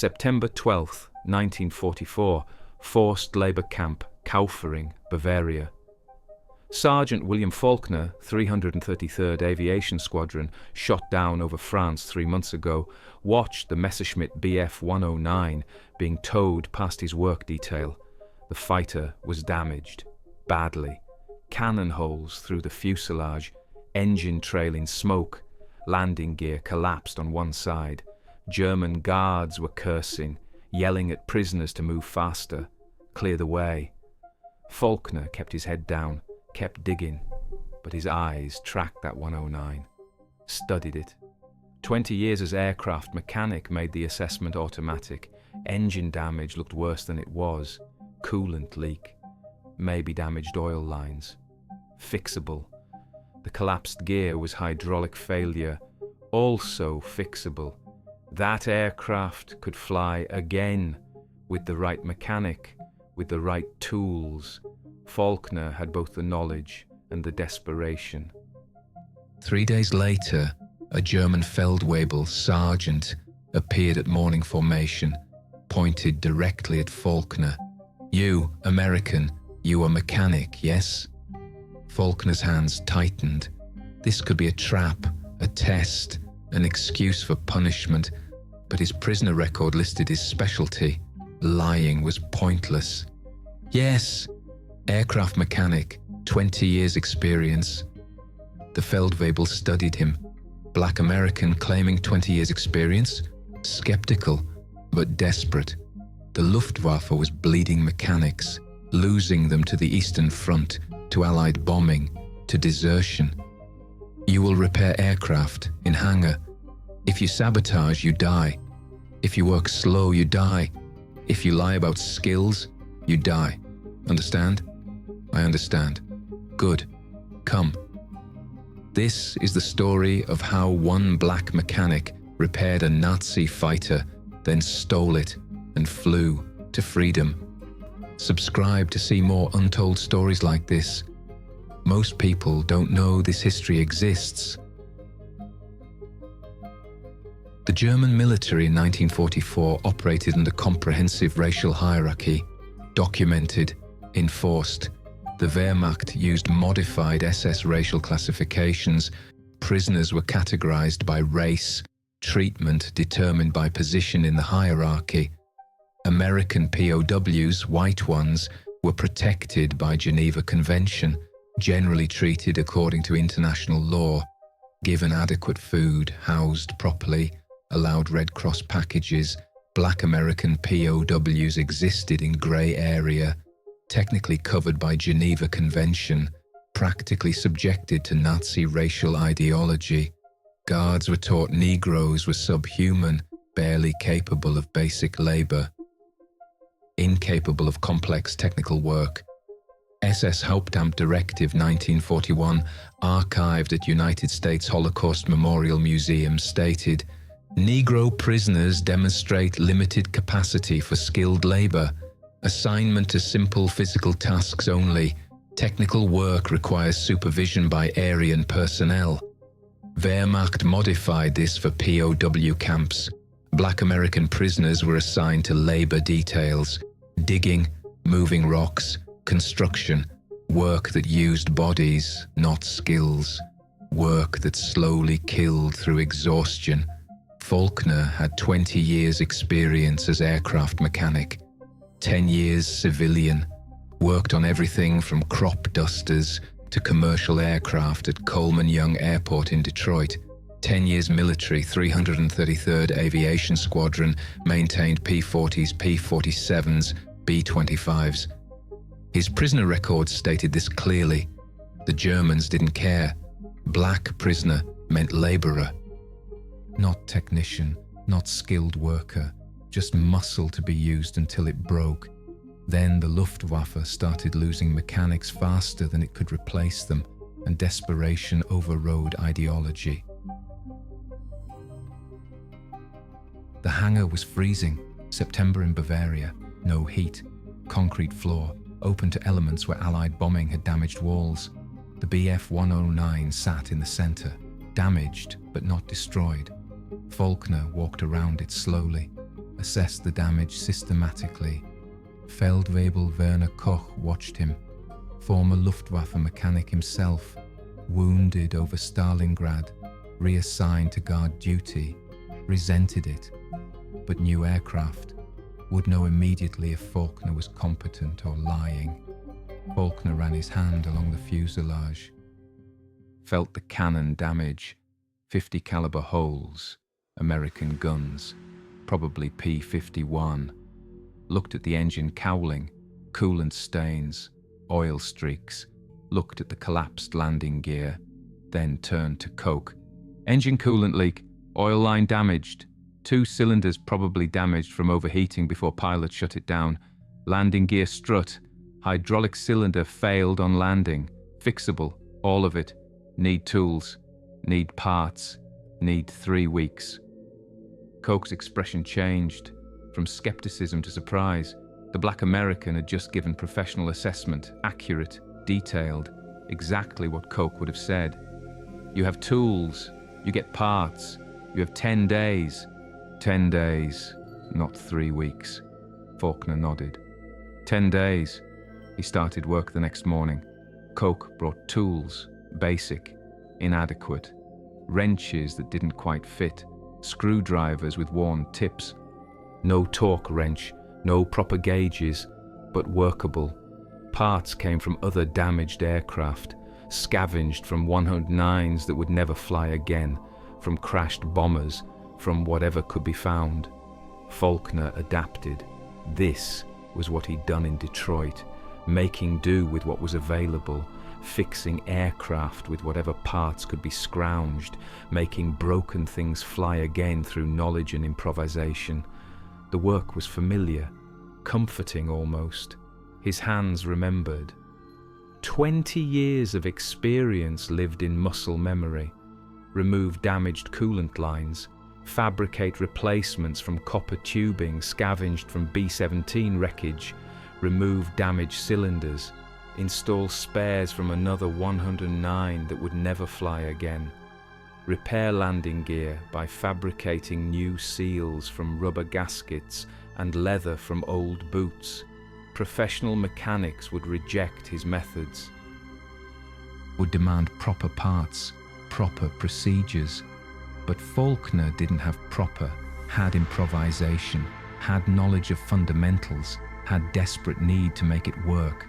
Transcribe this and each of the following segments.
September 12, 1944, forced labour camp, Kaufering, Bavaria. Sergeant William Faulkner, 333rd Aviation Squadron, shot down over France 3 months ago, watched the Messerschmitt Bf 109 being towed past his work detail. The fighter was damaged, badly. Cannon holes through the fuselage, engine trailing smoke, landing gear collapsed on one side. German guards were cursing, yelling at prisoners to move faster, clear the way. Faulkner kept his head down, kept digging, but his eyes tracked that 109, studied it. 20 years as aircraft mechanic made the assessment automatic. Engine damage looked worse than it was. Coolant leak, maybe damaged oil lines. Fixable. The collapsed gear was hydraulic failure, also fixable. That aircraft could fly again, with the right mechanic, with the right tools. Faulkner had both the knowledge and the desperation. 3 days later, a German Feldwebel sergeant appeared at morning formation, pointed directly at Faulkner. "You, American, you are mechanic, yes?" Faulkner's hands tightened. This could be a trap, a test, an excuse for punishment, but his prisoner record listed his specialty. Lying was pointless. "Yes, aircraft mechanic, 20 years experience." The Feldwebel studied him. Black American claiming 20 years experience? Skeptical, but desperate. The Luftwaffe was bleeding mechanics, losing them to the Eastern Front, to Allied bombing, to desertion. "You will repair aircraft in hangar. If you sabotage, you die. If you work slow, you die. If you lie about skills, you die. Understand?" "I understand." "Good. Come." This is the story of how one black mechanic repaired a Nazi fighter, then stole it and flew to freedom. Subscribe to see more untold stories like this. Most people don't know this history exists. The German military in 1944 operated under comprehensive racial hierarchy, documented, enforced. The Wehrmacht used modified SS racial classifications. Prisoners were categorized by race, treatment determined by position in the hierarchy. American POWs, white ones, were protected by Geneva Convention, generally treated according to international law, given adequate food, housed properly, allowed Red Cross packages. Black American POWs existed in grey area, technically covered by Geneva Convention, practically subjected to Nazi racial ideology. Guards were taught Negroes were subhuman, barely capable of basic labor, incapable of complex technical work. SS-Hauptamt Directive 1941, archived at United States Holocaust Memorial Museum, stated, "Negro prisoners demonstrate limited capacity for skilled labor. Assignment to simple physical tasks only. Technical work requires supervision by Aryan personnel." Wehrmacht modified this for POW camps. Black American prisoners were assigned to labor details, digging, moving rocks, construction, work that used bodies, not skills, work that slowly killed through exhaustion. Faulkner had 20 years experience as aircraft mechanic, 10 years civilian, worked on everything from crop dusters to commercial aircraft at Coleman Young Airport in Detroit. 10 years military, 333rd Aviation Squadron, maintained P-40s, P-47s, B-25s. His prisoner records stated this clearly. The Germans didn't care. Black prisoner meant laborer. Not technician, not skilled worker, just muscle to be used until it broke. Then the Luftwaffe started losing mechanics faster than it could replace them, and desperation overrode ideology. The hangar was freezing. September in Bavaria, no heat, concrete floor, open to elements where Allied bombing had damaged walls. The Bf 109 sat in the center, damaged but not destroyed. Faulkner walked around it slowly. assessed the damage systematically. Feldwebel Werner Koch watched him, former Luftwaffe mechanic himself, wounded over Stalingrad, reassigned to guard duty, resented it, but knew aircraft, would know immediately if Faulkner was competent or lying. Faulkner ran his hand along the fuselage, felt the cannon damage, 50 caliber holes, American guns, probably P-51, looked at the engine cowling, coolant stains, oil streaks, looked at the collapsed landing gear, then turned to Koch. Engine coolant leak, oil line damaged, 2 cylinders probably damaged from overheating before pilot shut it down, landing gear strut, hydraulic cylinder failed on landing, fixable, all of it, need tools, need parts, need 3 weeks. Koch's expression changed, from skepticism to surprise. The black American had just given professional assessment, accurate, detailed, exactly what Koch would have said. You have tools, you get parts, you have 10 days. 10 days, not 3 weeks. Faulkner nodded. 10 days. He started work the next morning. Koch brought tools, basic, inadequate, wrenches that didn't quite fit, screwdrivers with worn tips. No torque wrench, no proper gauges, but workable. Parts came from other damaged aircraft, scavenged from 109s that would never fly again, from crashed bombers, from whatever could be found. Faulkner adapted. This was what he'd done in Detroit, making do with what was available, fixing aircraft with whatever parts could be scrounged, making broken things fly again through knowledge and improvisation. The work was familiar, comforting almost. His hands remembered. 20 years of experience lived in muscle memory. Remove damaged coolant lines, fabricate replacements from copper tubing scavenged from B-17 wreckage, remove damaged cylinders, install spares from another 109 that would never fly again, repair landing gear by fabricating new seals from rubber gaskets and leather from old boots. Professional mechanics would reject his methods. Would demand proper parts, proper procedures. But Faulkner didn't have proper, had improvisation, had knowledge of fundamentals, had desperate need to make it work.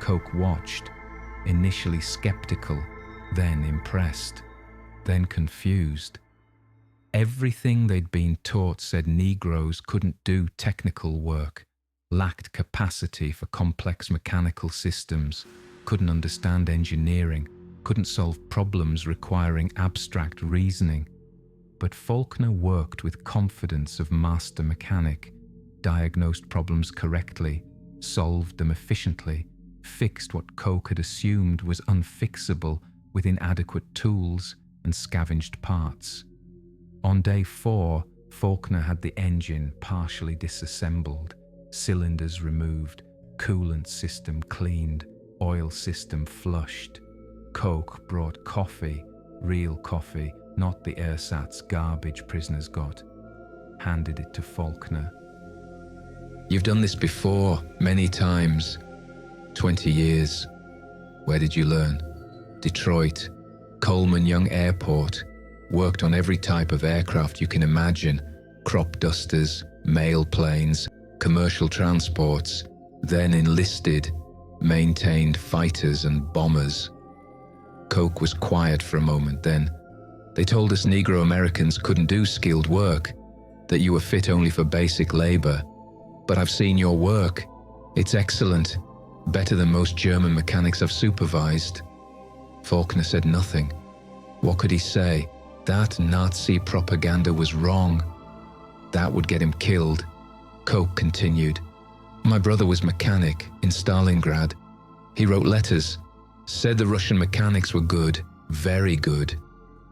Koch watched, initially skeptical, then impressed, then confused. Everything they'd been taught said Negroes couldn't do technical work, lacked capacity for complex mechanical systems, couldn't understand engineering, couldn't solve problems requiring abstract reasoning. But Faulkner worked with confidence of master mechanic, diagnosed problems correctly, solved them efficiently, fixed what Koch had assumed was unfixable with inadequate tools and scavenged parts. On day 4, Faulkner had the engine partially disassembled, cylinders removed, coolant system cleaned, oil system flushed. Koch brought coffee, real coffee, not the ersatz garbage prisoners got, handed it to Faulkner. You've done this before, many times. 20 years. Where did you learn? Detroit, Coleman Young Airport. Worked on every type of aircraft you can imagine. Crop dusters, mail planes, commercial transports. Then enlisted, maintained fighters and bombers. Koch was quiet for a moment then. They told us Negro Americans couldn't do skilled work, that you were fit only for basic labor. But I've seen your work. It's excellent. Better than most German mechanics I've supervised. Faulkner said nothing. What could he say? That Nazi propaganda was wrong. That would get him killed. Koch continued. My brother was mechanic in Stalingrad. He wrote letters, said the Russian mechanics were good, very good.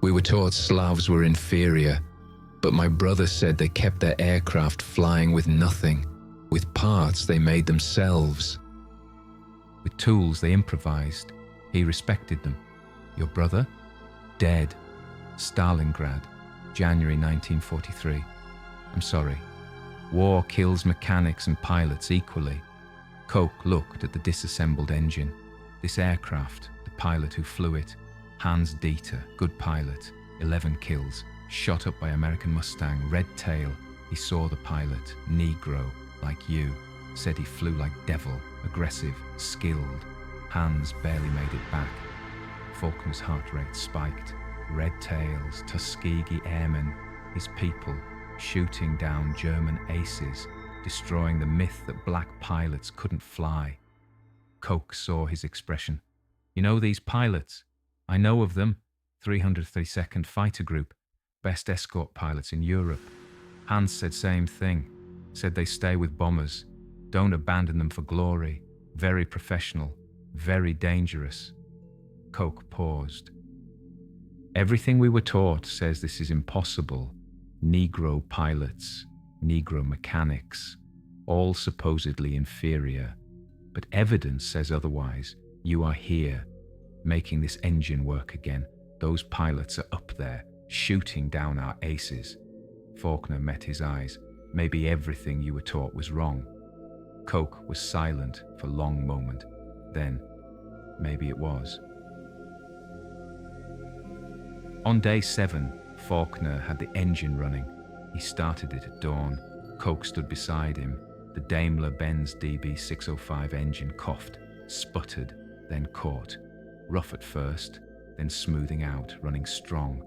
We were taught Slavs were inferior, but my brother said they kept their aircraft flying with nothing, with parts they made themselves. With tools they improvised. He respected them. Your brother? Dead. Stalingrad, January 1943. I'm sorry. War kills mechanics and pilots equally. Koch looked at the disassembled engine. This aircraft, the pilot who flew it, Hans Dieter, good pilot, 11 kills, shot up by American Mustang, red tail. He saw the pilot, Negro, like you, said he flew like devil, aggressive, skilled. Hans barely made it back. Faulkner's heart rate spiked. Red tails, Tuskegee airmen, his people, shooting down German aces, destroying the myth that black pilots couldn't fly. Koch saw his expression. You know these pilots? I know of them. 332nd Fighter Group, best escort pilots in Europe. Hans said same thing. Said they stay with bombers. Don't abandon them for glory. Very professional. Very dangerous. Koch paused. Everything we were taught says this is impossible. Negro pilots, Negro mechanics, all supposedly inferior. But evidence says otherwise. You are here, making this engine work again. Those pilots are up there, shooting down our aces. Faulkner met his eyes. Maybe everything you were taught was wrong. Koch was silent for a long moment. Then, maybe it was. On day 7, Faulkner had the engine running. He started it at dawn. Koch stood beside him. The Daimler-Benz DB605 engine coughed, sputtered, then caught. Rough at first, then smoothing out, running strong.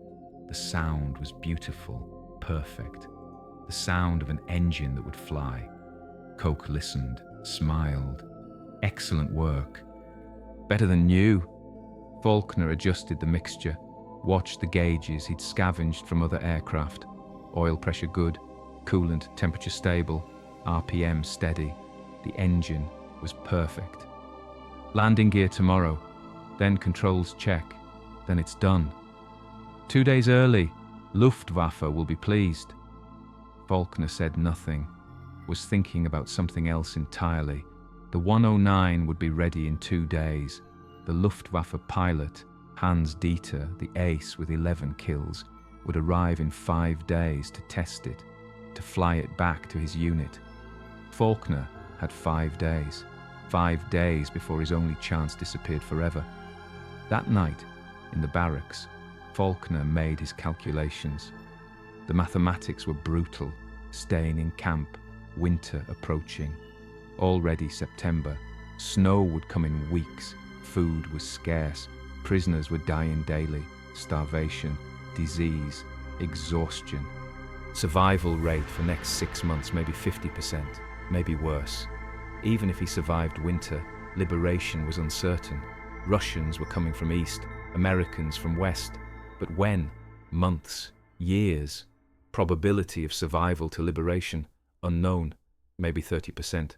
The sound was beautiful, perfect. The sound of an engine that would fly. Koch listened, smiled. Excellent work. Better than new. Faulkner adjusted the mixture, watched the gauges he'd scavenged from other aircraft. Oil pressure good, coolant temperature stable, RPM steady. The engine was perfect. Landing gear tomorrow, then controls check, then it's done. 2 days early, Luftwaffe will be pleased. Faulkner said nothing, was thinking about something else entirely. The 109 would be ready in 2 days. The Luftwaffe pilot, Hans Dieter, the ace with 11 kills, would arrive in 5 days to test it, to fly it back to his unit. Faulkner had 5 days. 5 days before his only chance disappeared forever. That night, in the barracks, Faulkner made his calculations. The mathematics were brutal, staying in camp, winter approaching. Already September, snow would come in weeks, food was scarce, prisoners were dying daily, starvation, disease, exhaustion. Survival rate for next 6 months, maybe 50%, maybe worse. Even if he survived winter, liberation was uncertain. Russians were coming from east, Americans from west. But when? Months, years. Probability of survival to liberation, unknown, maybe 30%,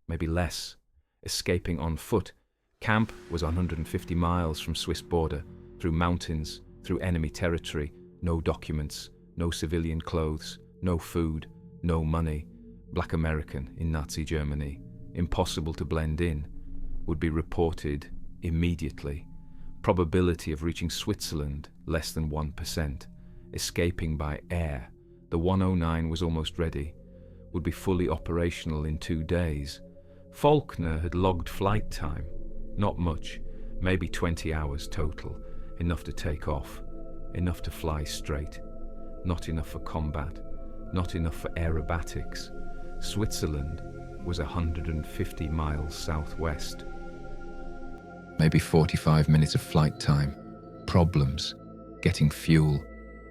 maybe less. Escaping on foot. Camp was 150 miles from Swiss border, through mountains, through enemy territory, no documents, no civilian clothes, no food, no money. Black American in Nazi Germany, impossible to blend in, would be reported immediately. Probability of reaching Switzerland, less than 1%. Escaping by air. The 109 was almost ready, would be fully operational in 2 days. Faulkner had logged flight time. Not much, maybe 20 hours total, enough to take off, enough to fly straight, not enough for combat, not enough for aerobatics. Switzerland was 150 miles southwest. Maybe 45 minutes of flight time. Problems. Getting fuel.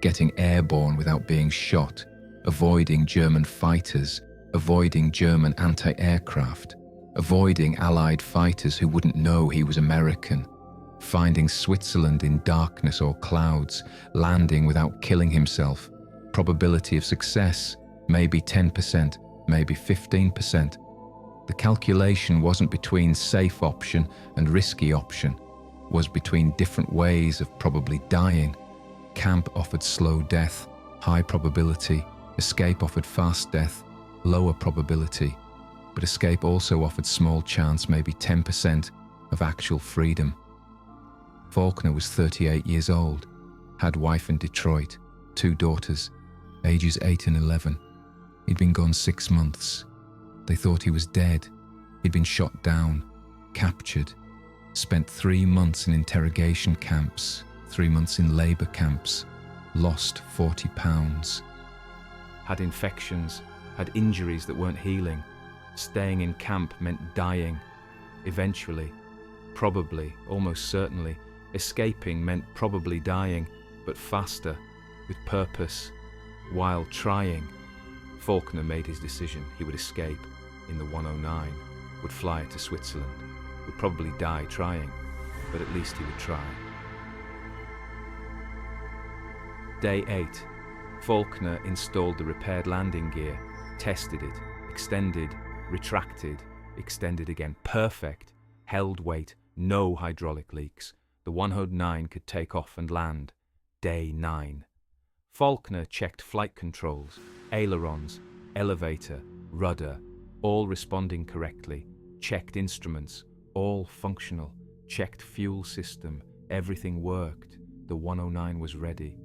Getting airborne without being shot. Avoiding German fighters. Avoiding German anti-aircraft. Avoiding Allied fighters who wouldn't know he was American. Finding Switzerland in darkness or clouds. Landing without killing himself. Probability of success. Maybe 10%. Maybe 15%. The calculation wasn't between safe option and risky option, was between different ways of probably dying. Camp offered slow death, high probability. Escape offered fast death, lower probability. But escape also offered small chance, maybe 10%, of actual freedom. Faulkner was 38 years old, had wife in Detroit, 2 daughters, ages 8 and 11. He'd been gone 6 months. They thought he was dead. He'd been shot down, captured, spent 3 months in interrogation camps, 3 months in labour camps, lost 40 pounds. Had infections, had injuries that weren't healing. Staying in camp meant dying. Eventually, probably, almost certainly, escaping meant probably dying, but faster, with purpose, while trying. Faulkner made his decision. He would escape in the 109, would fly to Switzerland, would probably die trying, but at least he would try. Day 8. Faulkner installed the repaired landing gear, tested it, extended, retracted, extended again. Perfect. Held weight, no hydraulic leaks. The 109 could take off and land. Day 9. Faulkner checked flight controls, ailerons, elevator, rudder, all responding correctly. Checked instruments, all functional. Checked fuel system, everything worked. The 109 was ready.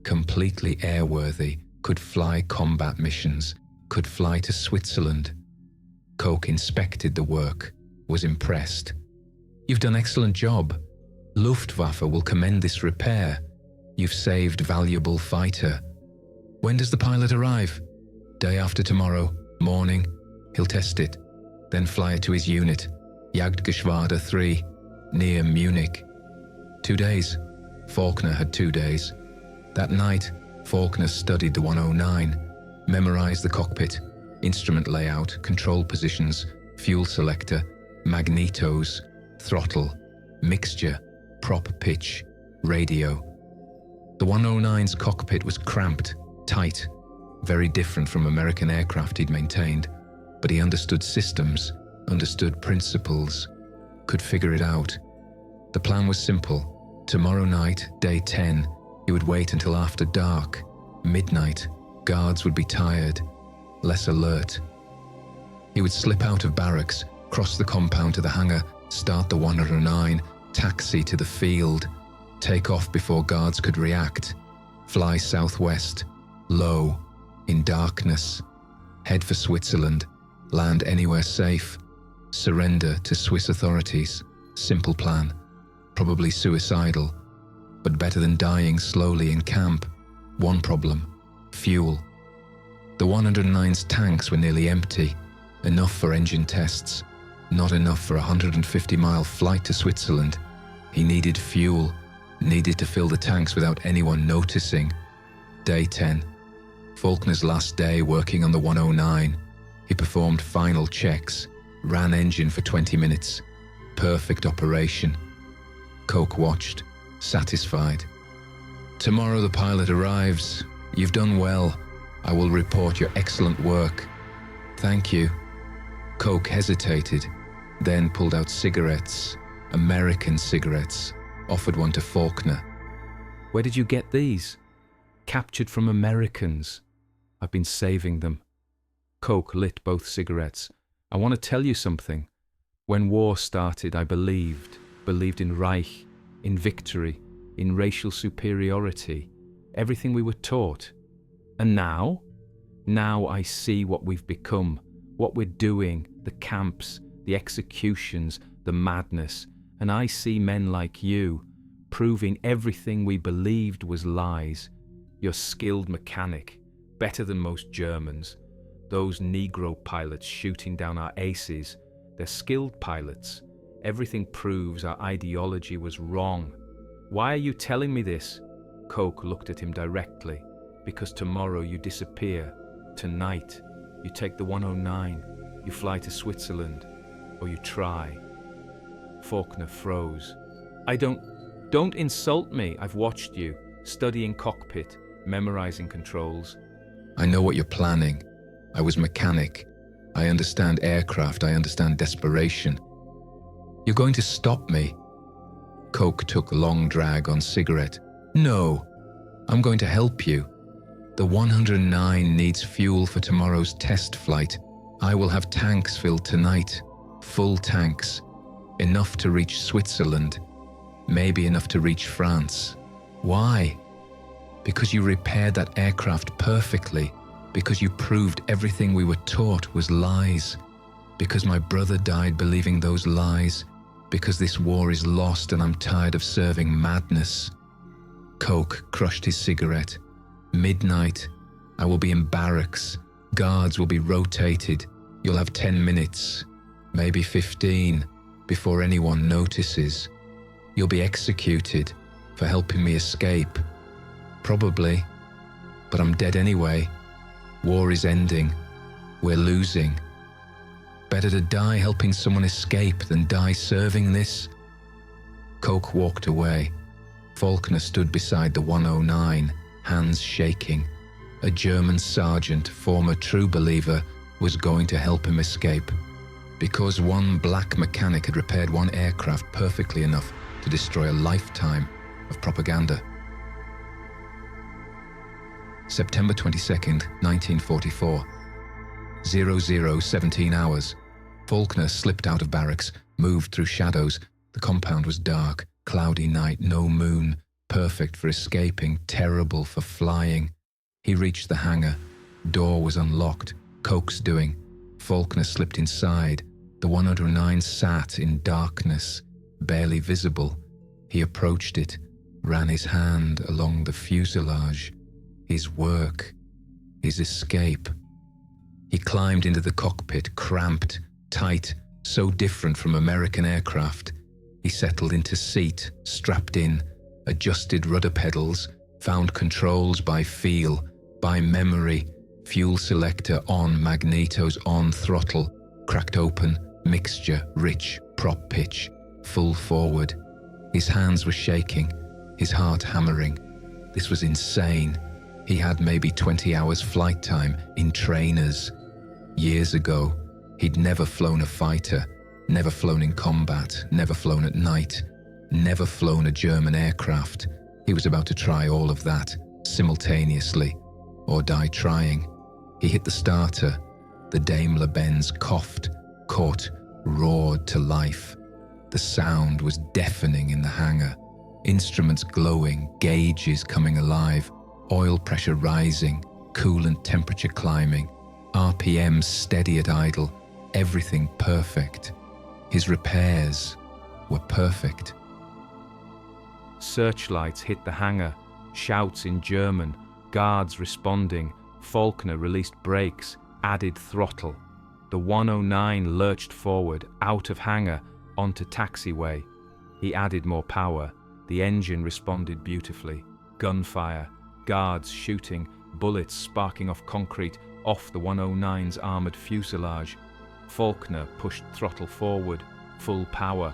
Completely airworthy, could fly combat missions, could fly to Switzerland. Koch inspected the work, was impressed. "You've done excellent job. Luftwaffe will commend this repair. You've saved valuable fighter. When does the pilot arrive?" "Day after tomorrow, morning. He'll test it, then fly it to his unit, Jagdgeschwader 3, near Munich." 2 days. Faulkner had 2 days. That night, Faulkner studied the 109, memorized the cockpit, instrument layout, control positions, fuel selector, magnetos, throttle, mixture, prop pitch, radio. The 109's cockpit was cramped, tight, very different from American aircraft he'd maintained, but he understood systems, understood principles, could figure it out. The plan was simple. Tomorrow night, day 10, he would wait until after dark, midnight. Guards would be tired, less alert. He would slip out of barracks, cross the compound to the hangar, start the 109, taxi to the field, take off before guards could react, fly southwest, low, in darkness, head for Switzerland, land anywhere safe, surrender to Swiss authorities. Simple plan, probably suicidal, but better than dying slowly in camp. One problem: fuel. The 109's tanks were nearly empty, enough for engine tests, not enough for a 150-mile flight to Switzerland. He needed fuel, needed to fill the tanks without anyone noticing. Day 10. Faulkner's last day working on the 109. He performed final checks, ran engine for 20 minutes. Perfect operation. Koch watched, satisfied. "Tomorrow the pilot arrives. You've done well. I will report your excellent work." "Thank you." Koch hesitated, then pulled out cigarettes, American cigarettes, offered one to Faulkner. "Where did you get these?" "Captured from Americans. I've been saving them." Koch lit both cigarettes. "I want to tell you something. When war started, I believed in Reich, in victory, in racial superiority, everything we were taught. And now I see what we've become, what we're doing, the camps, the executions, the madness, and I see men like you, proving everything we believed was lies. You're skilled mechanic, better than most Germans. Those Negro pilots shooting down our aces, they're skilled pilots. Everything proves our ideology was wrong. Why are you telling me this?" Koch looked at him directly. "Because tomorrow you disappear. Tonight, you take the 109, you fly to Switzerland, or you try." Faulkner froze. Don't insult me. I've watched you, studying cockpit, memorizing controls." "I know what you're planning. I was mechanic. I understand aircraft. I understand desperation. You're going to stop me." Koch took a long drag on cigarette. "No, I'm going to help you. The 109 needs fuel for tomorrow's test flight. I will have tanks filled tonight. Full tanks. Enough to reach Switzerland. Maybe enough to reach France. Why? Because you repaired that aircraft perfectly. because you proved everything we were taught was lies, because my brother died believing those lies, because this war is lost and I'm tired of serving madness. Coke crushed his cigarette. Midnight. I will be in barracks. Guards will be rotated. You'll have 10 minutes, maybe 15, before anyone notices. You'll be executed for helping me escape. Probably. But I'm dead anyway. War is ending. We're losing. Better to die helping someone escape than die serving this. Coke walked away. Faulkner stood beside the 109, hands shaking. A German sergeant, former true believer, was going to help him escape. Because one black mechanic had repaired one aircraft perfectly enough to destroy a lifetime of propaganda. September 22nd, 1944. 00:17 hours. Faulkner slipped out of barracks, moved through shadows. The compound was dark, cloudy night, no moon, perfect for escaping, terrible for flying. He reached the hangar. Door was unlocked. Coke's doing. Faulkner slipped inside. The 109 sat in darkness, barely visible. He approached it, ran his hand along the fuselage. His work, his escape. He climbed into the cockpit, cramped, tight, so different from American aircraft. He settled into seat, strapped in, adjusted rudder pedals, found controls by feel, by memory, fuel selector on, magnetos on, throttle, cracked open, mixture, rich, prop pitch, full forward. His hands were shaking, his heart hammering. This was insane. He had maybe 20 hours flight time in trainers. Years ago, he'd never flown a fighter, never flown in combat, never flown at night, never flown a German aircraft. He was about to try all of that simultaneously, or die trying. He hit the starter. The Daimler-Benz coughed, caught, roared to life. The sound was deafening in the hangar. Instruments glowing, gauges coming alive, oil pressure rising, coolant temperature climbing, RPMs steady at idle, everything perfect. His repairs were perfect. Searchlights hit the hangar, shouts in German, guards responding. Faulkner released brakes, added throttle. The 109 lurched forward, out of hangar, onto taxiway. He added more power. The engine responded beautifully. Gunfire, guards shooting, bullets sparking off concrete, off the 109's armoured fuselage. Faulkner pushed throttle forward, full power.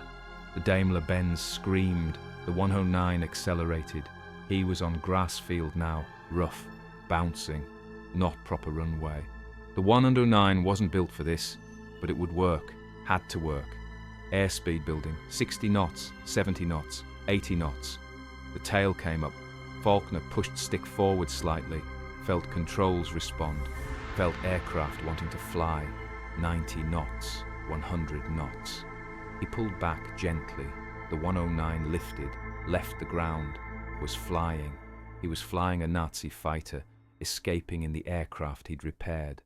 The Daimler-Benz screamed. The 109 accelerated. He was on grass field now, rough, bouncing, not proper runway. The 109 wasn't built for this, but it would work, had to work. Airspeed building, 60 knots, 70 knots, 80 knots. The tail came up. Faulkner pushed stick forward slightly, felt controls respond, felt aircraft wanting to fly. 90 knots, 100 knots. He pulled back gently. The 109 lifted, left the ground, was flying. He was flying a Nazi fighter, escaping in the aircraft he'd repaired.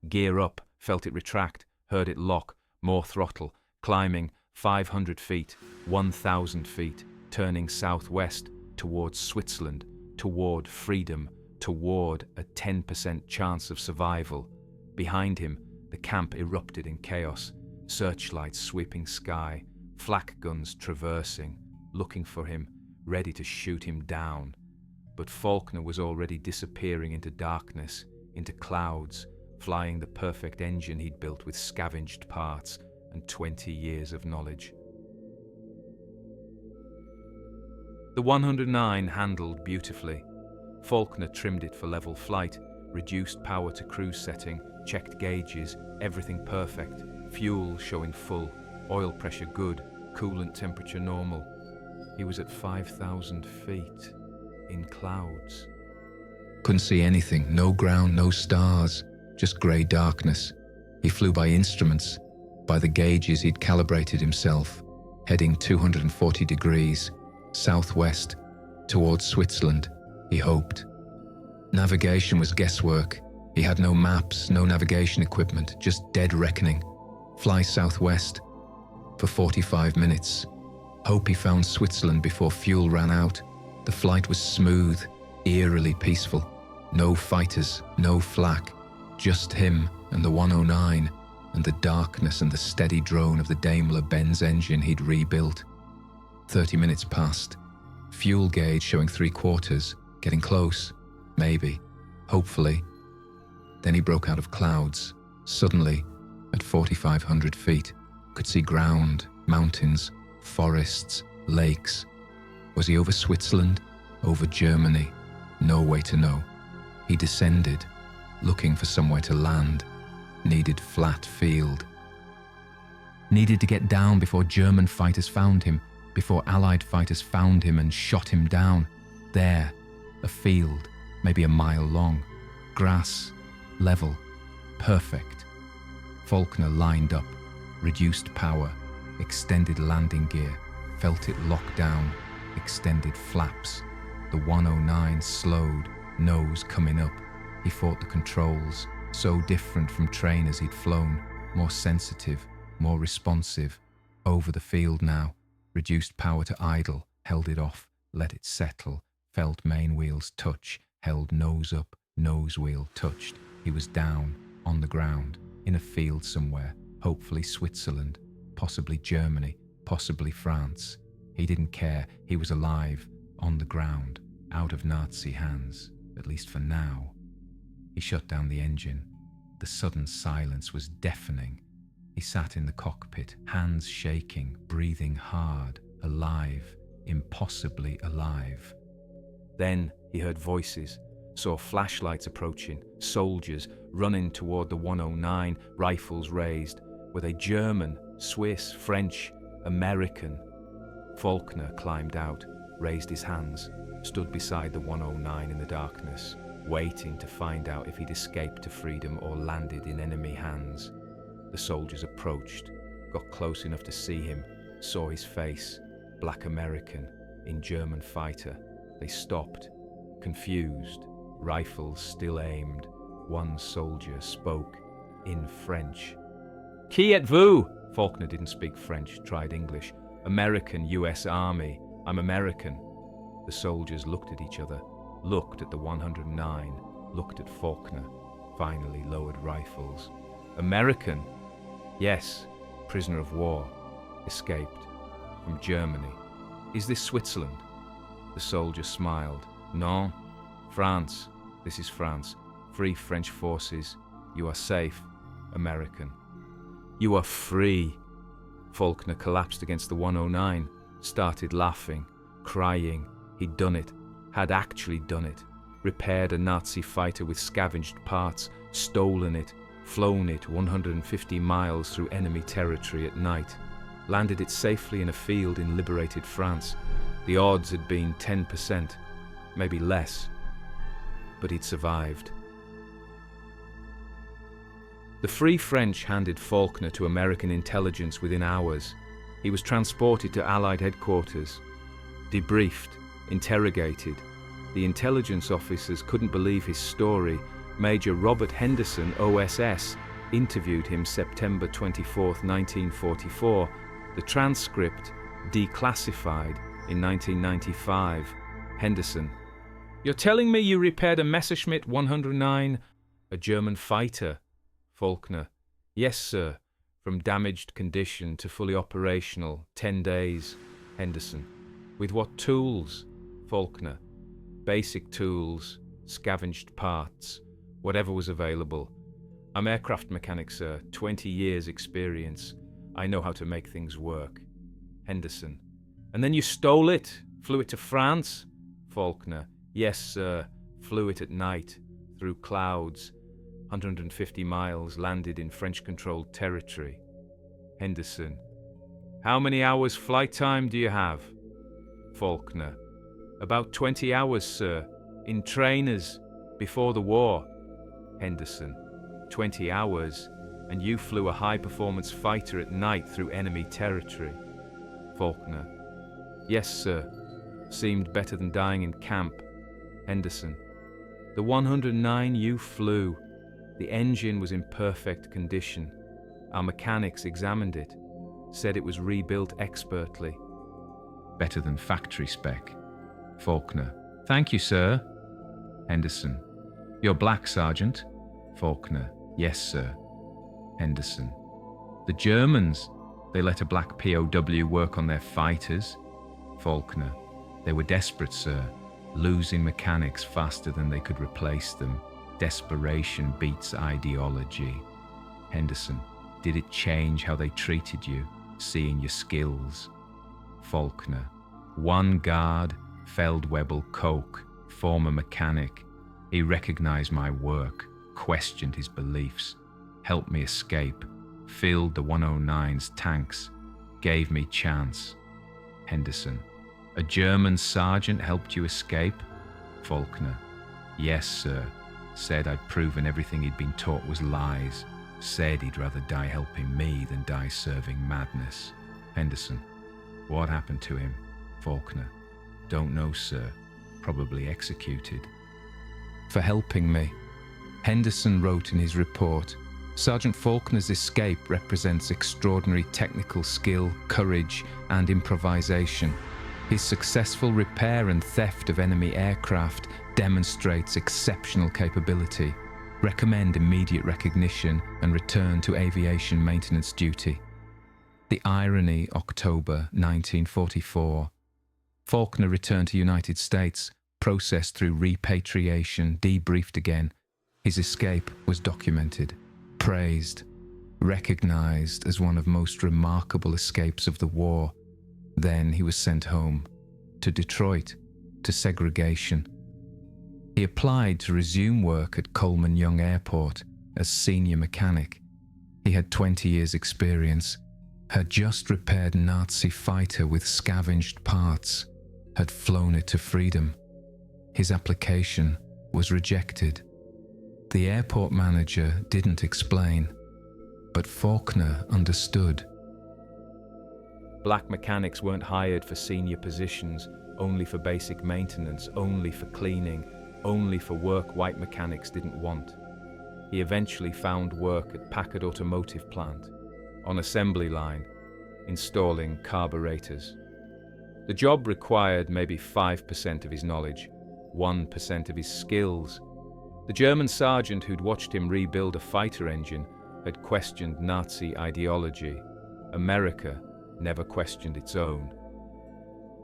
Gear up, felt it retract, heard it lock, more throttle, climbing 500 feet, 1,000 feet, turning southwest towards Switzerland, toward freedom, toward a 10% chance of survival. Behind him, the camp erupted in chaos, searchlights sweeping sky, flak guns traversing, looking for him, ready to shoot him down. But Faulkner was already disappearing into darkness, into clouds, flying the perfect engine he'd built with scavenged parts and 20 years of knowledge. The 109 handled beautifully. Faulkner trimmed it for level flight, reduced power to cruise setting, checked gauges, everything perfect, fuel showing full, oil pressure good, coolant temperature normal. He was at 5,000 feet, in clouds. Couldn't see anything, no ground, no stars, just grey darkness. He flew by instruments, by the gauges he'd calibrated himself, heading 240 degrees, southwest, towards Switzerland, he hoped. Navigation was guesswork. He had no maps, no navigation equipment, just dead reckoning. Fly southwest for 45 minutes. Hope he found Switzerland before fuel ran out. The flight was smooth, eerily peaceful. No fighters, no flak, just him and the 109 and the darkness and the steady drone of the Daimler-Benz engine he'd rebuilt. 30 minutes passed. Fuel gauge showing 3/4, getting close, maybe, hopefully. Then he broke out of clouds. Suddenly, at 4,500 feet, could see ground, mountains, forests, lakes. Was he over Switzerland? Over Germany? No way to know. He descended, looking for somewhere to land. Needed flat field. Needed to get down before German fighters found him, before Allied fighters found him and shot him down. There, a field, maybe a mile long. Grass, level, perfect. Faulkner lined up, reduced power, extended landing gear, felt it lock down, extended flaps. The 109 slowed, nose coming up. He fought the controls, so different from trainers he'd flown, more sensitive, more responsive. Over the field now, reduced power to idle, held it off, let it settle, felt main wheels touch, held nose up, nose wheel touched. He was down, on the ground, in a field somewhere, hopefully Switzerland, possibly Germany, possibly France. He didn't care, he was alive, on the ground, out of Nazi hands, at least for now. He shut down the engine. The sudden silence was deafening. He sat in the cockpit, hands shaking, breathing hard, alive, impossibly alive. Then he heard voices, saw flashlights approaching, soldiers running toward the 109, rifles raised. Were they German, Swiss, French, American? Faulkner climbed out, raised his hands, stood beside the 109 in the darkness, waiting to find out if he'd escaped to freedom or landed in enemy hands. The soldiers approached, got close enough to see him, saw his face, black American, in German fighter. They stopped, confused, rifles still aimed. One soldier spoke in French. Qui êtes-vous? Faulkner didn't speak French, tried English. American, US Army. I'm American. The soldiers looked at each other, looked at the 109, looked at Faulkner, finally lowered rifles. American? Yes, prisoner of war, escaped, from Germany. Is this Switzerland? The soldier smiled. Non, France, this is France. Free French forces, you are safe, American. You are free. Faulkner collapsed against the 109, started laughing, crying. He'd done it, had actually done it. Repaired a Nazi fighter with scavenged parts, stolen it, flown it 150 miles through enemy territory at night, landed it safely in a field in liberated France. The odds had been 10%, maybe less, but he'd survived. The Free French handed Faulkner to American intelligence within hours. He was transported to Allied headquarters, debriefed, interrogated. The intelligence officers couldn't believe his story. Major Robert Henderson, OSS, interviewed him September 24, 1944. The transcript declassified in 1995. Henderson: You're telling me you repaired a Messerschmitt 109, a German fighter? Faulkner: Yes, sir. From damaged condition to fully operational, 10 days. Henderson: With what tools? Faulkner: Basic tools, scavenged parts, whatever was available. I'm aircraft mechanic, sir, 20 years experience. I know how to make things work. Henderson: And then you stole it? Flew it to France? Faulkner: Yes, sir. Flew it at night, through clouds. 150 miles, landed in French-controlled territory. Henderson: How many hours flight time do you have? Faulkner: About 20 hours, sir. In trainers, before the war. Henderson: 20 hours, and you flew a high-performance fighter at night through enemy territory? Faulkner: Yes, sir. Seemed better than dying in camp. Henderson: The 109 you flew, The engine was in perfect condition. Our mechanics examined it, said it was rebuilt expertly. Better than factory spec. Faulkner. Thank you, sir. Henderson. You're black, Sergeant? Faulkner. Yes, sir. Henderson. The Germans, they let a black POW work on their fighters. Faulkner. They were desperate, sir, losing mechanics faster than they could replace them. Desperation beats ideology. Henderson. Did it change how they treated you, seeing your skills? Faulkner. One guard, Feldwebel Koch, former mechanic. He recognized my work, questioned his beliefs, helped me escape, filled the 109's tanks, gave me chance. Henderson. A German sergeant helped you escape? Faulkner. Yes, sir. Said I'd proven everything he'd been taught was lies. Said he'd rather die helping me than die serving madness. Henderson. What happened to him? Faulkner. Don't know, sir. Probably executed. For helping me. Henderson wrote in his report, Sergeant Faulkner's escape represents extraordinary technical skill, courage, and improvisation. His successful repair and theft of enemy aircraft demonstrates exceptional capability. Recommend immediate recognition and return to aviation maintenance duty. The irony, October 1944. Faulkner returned to United States, processed through repatriation, debriefed again. His escape was documented, praised, recognized as one of most remarkable escapes of the war. Then he was sent home, to Detroit, to segregation. He applied to resume work at Coleman Young Airport as senior mechanic. He had 20 years' experience, had just repaired a Nazi fighter with scavenged parts, had flown it to freedom. His application was rejected. The airport manager didn't explain, but Faulkner understood. Black mechanics weren't hired for senior positions, only for basic maintenance, only for cleaning, only for work white mechanics didn't want. He eventually found work at Packard Automotive Plant, on assembly line, installing carburetors. The job required maybe 5% of his knowledge, 1% of his skills. The German sergeant who'd watched him rebuild a fighter engine had questioned Nazi ideology. America never questioned its own.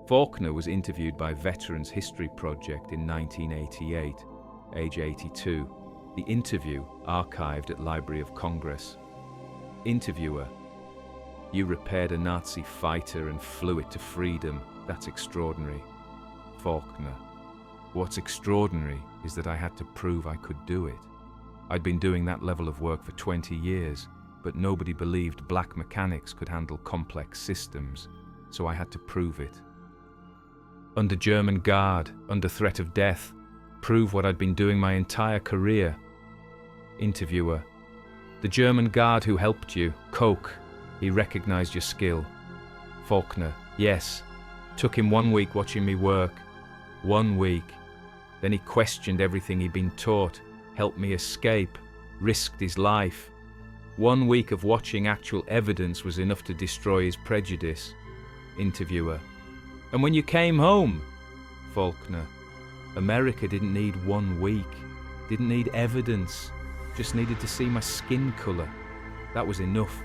Faulkner was interviewed by Veterans History Project in 1988, age 82. The interview archived at Library of Congress. Interviewer: You repaired a Nazi fighter and flew it to freedom. That's extraordinary. Faulkner: What's extraordinary is that I had to prove I could do it. I'd been doing that level of work for 20 years, but nobody believed black mechanics could handle complex systems, so I had to prove it. Under German guard, under threat of death, prove what I'd been doing my entire career. Interviewer: The German guard who helped you, Koch, he recognized your skill. Faulkner: Yes. Took him 1 week watching me work. 1 week. Then he questioned everything he'd been taught, helped me escape, risked his life. 1 week of watching actual evidence was enough to destroy his prejudice. Interviewer: And when you came home? Faulkner: America didn't need 1 week, didn't need evidence, just needed to see my skin color. That was enough.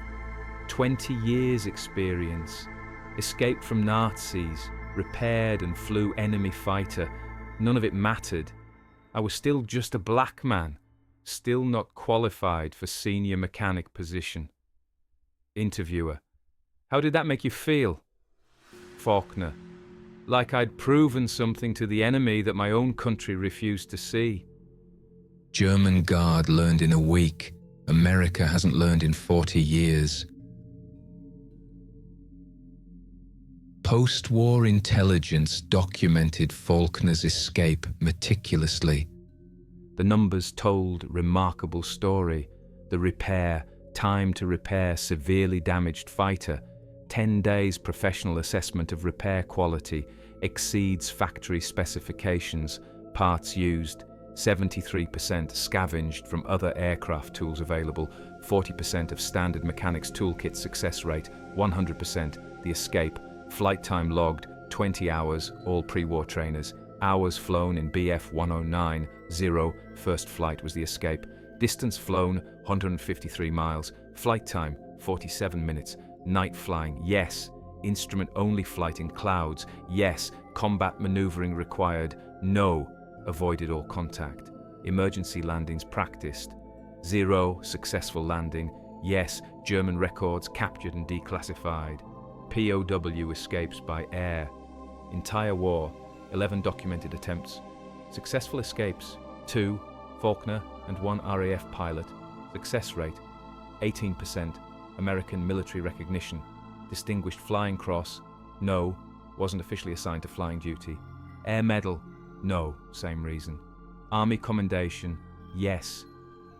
20 years experience, escaped from Nazis, repaired and flew enemy fighter. None of it mattered. I was still just a black man, still not qualified for senior mechanic position. Interviewer: How did that make you feel? Faulkner: Like I'd proven something to the enemy that my own country refused to see. German guard learned in a week. America hasn't learned in 40 years. Post-war intelligence documented Faulkner's escape meticulously. The numbers told remarkable story. The repair, time to repair severely damaged fighter, 10 days professional assessment of repair quality, exceeds factory specifications, parts used, 73% scavenged from other aircraft tools available, 40% of standard mechanics toolkit success rate, 100%, the escape, flight time logged, 20 hours, all pre-war trainers, hours flown in Bf 109, 0, first flight was the escape, distance flown, 153 miles, flight time, 47 minutes, night flying, yes, instrument-only flight in clouds, yes, combat maneuvering required, no, avoided all contact, emergency landings practiced, 0, successful landing, yes, German records captured and declassified, POW escapes by air, entire war, 11 documented attempts, successful escapes, 2, Faulkner and 1 RAF pilot, success rate, 18%, American military recognition, Distinguished Flying Cross, no, wasn't officially assigned to flying duty, Air Medal, no, same reason, Army Commendation, yes,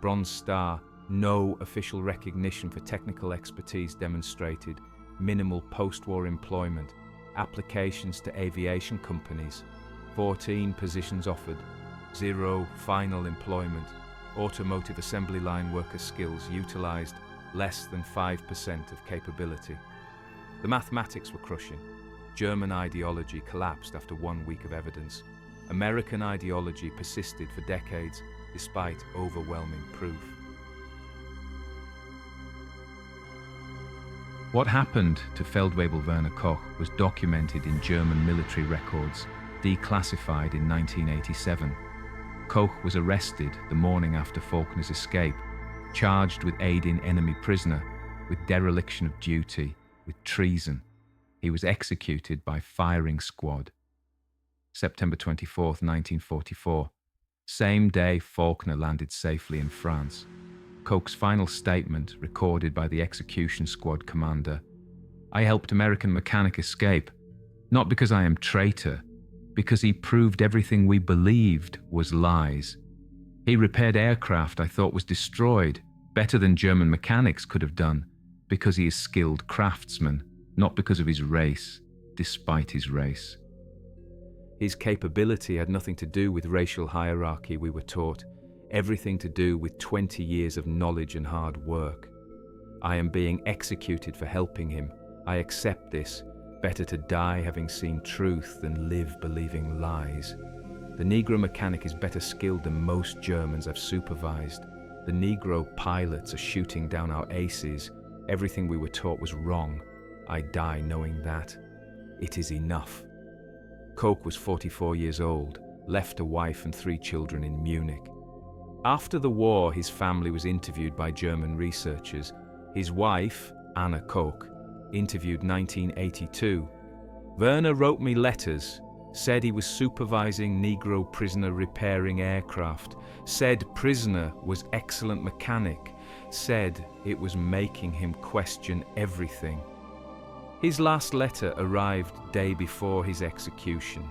Bronze Star, no official recognition for technical expertise demonstrated, minimal post-war employment, applications to aviation companies, 14 positions offered, 0 final employment, automotive assembly line worker skills utilized, less than 5% of capability. The mathematics were crushing. German ideology collapsed after 1 week of evidence. American ideology persisted for decades despite overwhelming proof. What happened to Feldwebel Werner Koch was documented in German military records, declassified in 1987. Koch was arrested the morning after Faulkner's escape, charged with aiding enemy prisoner, with dereliction of duty, with treason. He was executed by firing squad. September 24, 1944. Same day Faulkner landed safely in France. Koch's final statement, recorded by the execution squad commander: "I helped American mechanic escape, not because I am traitor, because he proved everything we believed was lies. He repaired aircraft I thought was destroyed, better than German mechanics could have done, because he is skilled craftsman, not because of his race, despite his race." His capability had nothing to do with racial hierarchy, we were taught, everything to do with 20 years of knowledge and hard work. I am being executed for helping him. I accept this. Better to die having seen truth than live believing lies. The Negro mechanic is better skilled than most Germans I've supervised. The Negro pilots are shooting down our aces. Everything we were taught was wrong. I die knowing that. It is enough. Koch was 44 years old, left a wife and 3 children in Munich. After the war, his family was interviewed by German researchers. His wife, Anna Koch, interviewed 1982. "Werner wrote me letters, said he was supervising Negro prisoner repairing aircraft, said prisoner was excellent mechanic, said it was making him question everything." His last letter arrived day before his execution.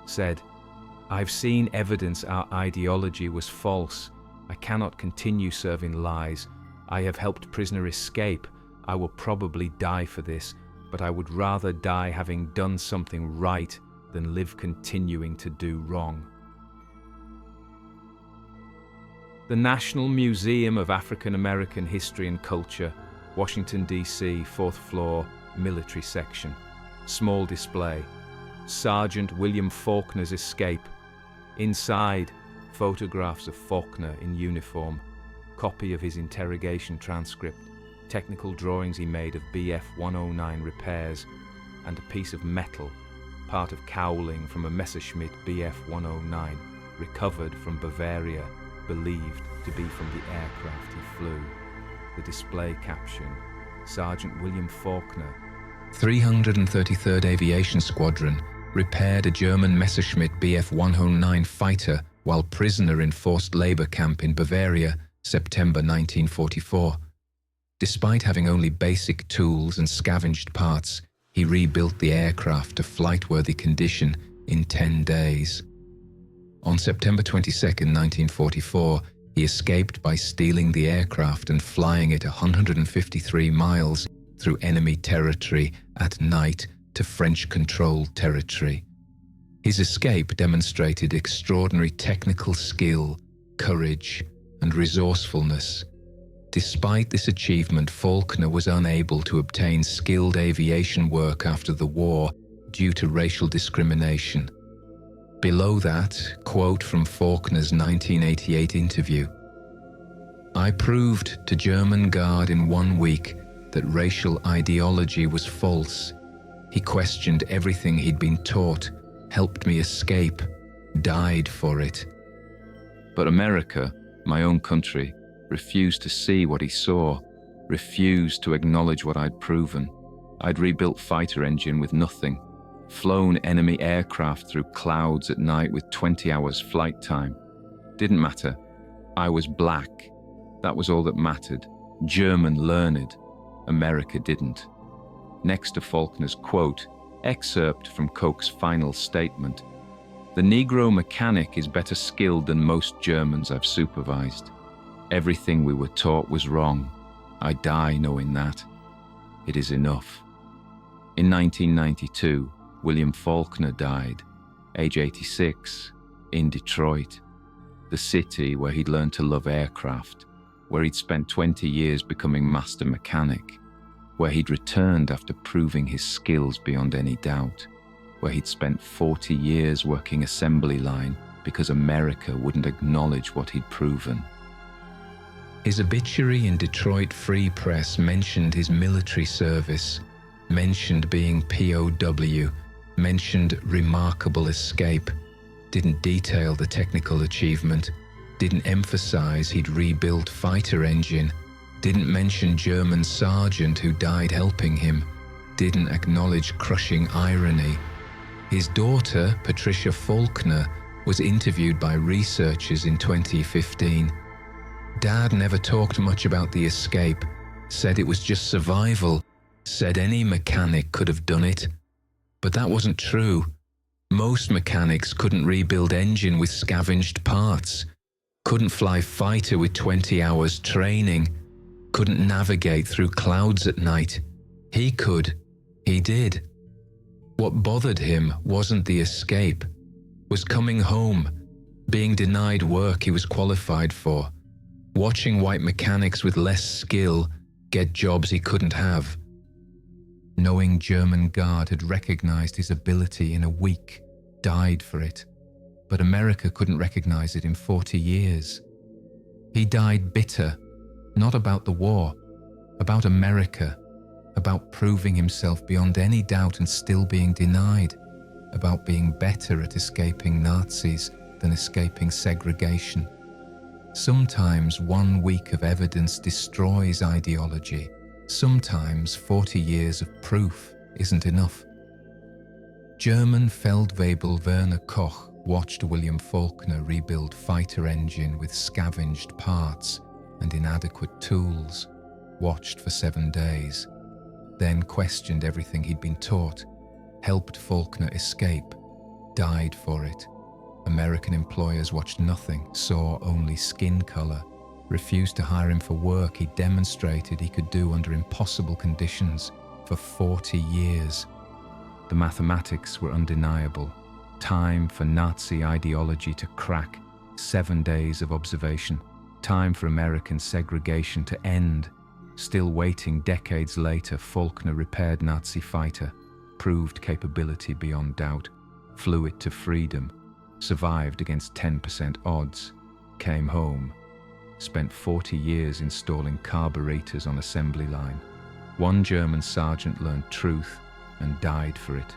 Said, "I've seen evidence our ideology was false. I cannot continue serving lies. I have helped prisoner escape. I will probably die for this, but I would rather die having done something right than live continuing to do wrong." The National Museum of African American History and Culture, Washington, D.C., 4th floor, military section. Small display. Sergeant William Faulkner's escape. Inside, photographs of Faulkner in uniform, copy of his interrogation transcript, technical drawings he made of Bf 109 repairs, and a piece of metal, part of cowling from a Messerschmitt Bf 109, recovered from Bavaria, believed to be from the aircraft he flew. The display caption, Sergeant William Faulkner, 333rd Aviation Squadron, repaired a German Messerschmitt Bf 109 fighter while prisoner in forced labor camp in Bavaria, September 1944. Despite having only basic tools and scavenged parts, he rebuilt the aircraft to flight-worthy condition in 10 days. On September 22, 1944, he escaped by stealing the aircraft and flying it 153 miles through enemy territory at night to French-controlled territory. His escape demonstrated extraordinary technical skill, courage, and resourcefulness. Despite this achievement, Faulkner was unable to obtain skilled aviation work after the war due to racial discrimination. Below that, quote from Faulkner's 1988 interview, "I proved to German Guard in 1 week that racial ideology was false. He questioned everything he'd been taught, helped me escape, died for it." But America, my own country, refused to see what he saw, refused to acknowledge what I'd proven. I'd rebuilt fighter engine with nothing, flown enemy aircraft through clouds at night with 20 hours flight time. Didn't matter. I was black. That was all that mattered. German learned. America didn't. Next to Faulkner's quote, excerpt from Koch's final statement, "The Negro mechanic is better skilled than most Germans I've supervised. Everything we were taught was wrong. I die knowing that. It is enough." In 1992, William Faulkner died, age 86, in Detroit, the city where he'd learned to love aircraft, where he'd spent 20 years becoming master mechanic, where he'd returned after proving his skills beyond any doubt, where he'd spent 40 years working assembly line because America wouldn't acknowledge what he'd proven. His obituary in Detroit Free Press mentioned his military service, mentioned being POW, mentioned remarkable escape, didn't detail the technical achievement, didn't emphasize he'd rebuilt fighter engine, didn't mention German sergeant who died helping him, didn't acknowledge crushing irony. His daughter, Patricia Faulkner, was interviewed by researchers in 2015. Dad never talked much about the escape, said it was just survival, said any mechanic could have done it. But that wasn't true. Most mechanics couldn't rebuild engine with scavenged parts, couldn't fly fighter with 20 hours training, couldn't navigate through clouds at night. He could. He did. What bothered him wasn't the escape, was coming home, being denied work he was qualified for, watching white mechanics with less skill get jobs he couldn't have. Knowing German Guard had recognized his ability in a week, died for it, but America couldn't recognize it in 40 years. He died bitter, not about the war, about America, about proving himself beyond any doubt and still being denied, about being better at escaping Nazis than escaping segregation. Sometimes 1 week of evidence destroys ideology. Sometimes 40 years of proof isn't enough. German Feldwebel Werner Koch watched William Faulkner rebuild fighter engine with scavenged parts and inadequate tools, watched for 7 days, then questioned everything he'd been taught, helped Faulkner escape, died for it. American employers watched nothing, saw only skin color, refused to hire him for work he demonstrated he could do under impossible conditions for 40 years. The mathematics were undeniable. Time for Nazi ideology to crack, 7 days of observation. Time for American segregation to end. Still waiting decades later, Faulkner repaired Nazi fighter, proved capability beyond doubt, flew it to freedom, survived against 10% odds, came home, spent 40 years installing carburetors on assembly line. One German sergeant learned truth and died for it.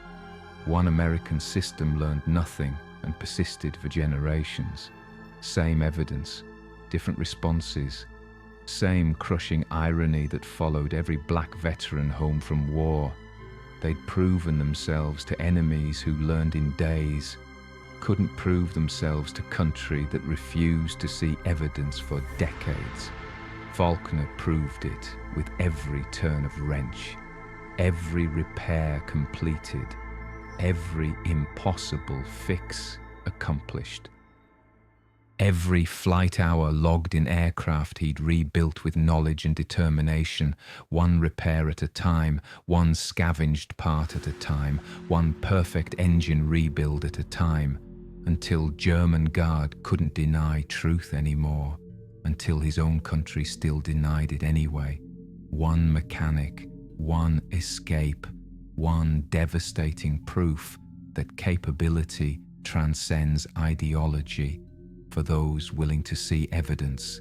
One American system learned nothing and persisted for generations. Same evidence, different responses, same crushing irony that followed every black veteran home from war. They'd proven themselves to enemies who learned in days, couldn't prove themselves to country that refused to see evidence for decades. Faulkner proved it with every turn of wrench, every repair completed, every impossible fix accomplished. Every flight hour logged in aircraft he'd rebuilt with knowledge and determination, one repair at a time, one scavenged part at a time, one perfect engine rebuild at a time, until German Guard couldn't deny truth anymore, until his own country still denied it anyway. One mechanic, one escape, one devastating proof that capability transcends ideology for those willing to see evidence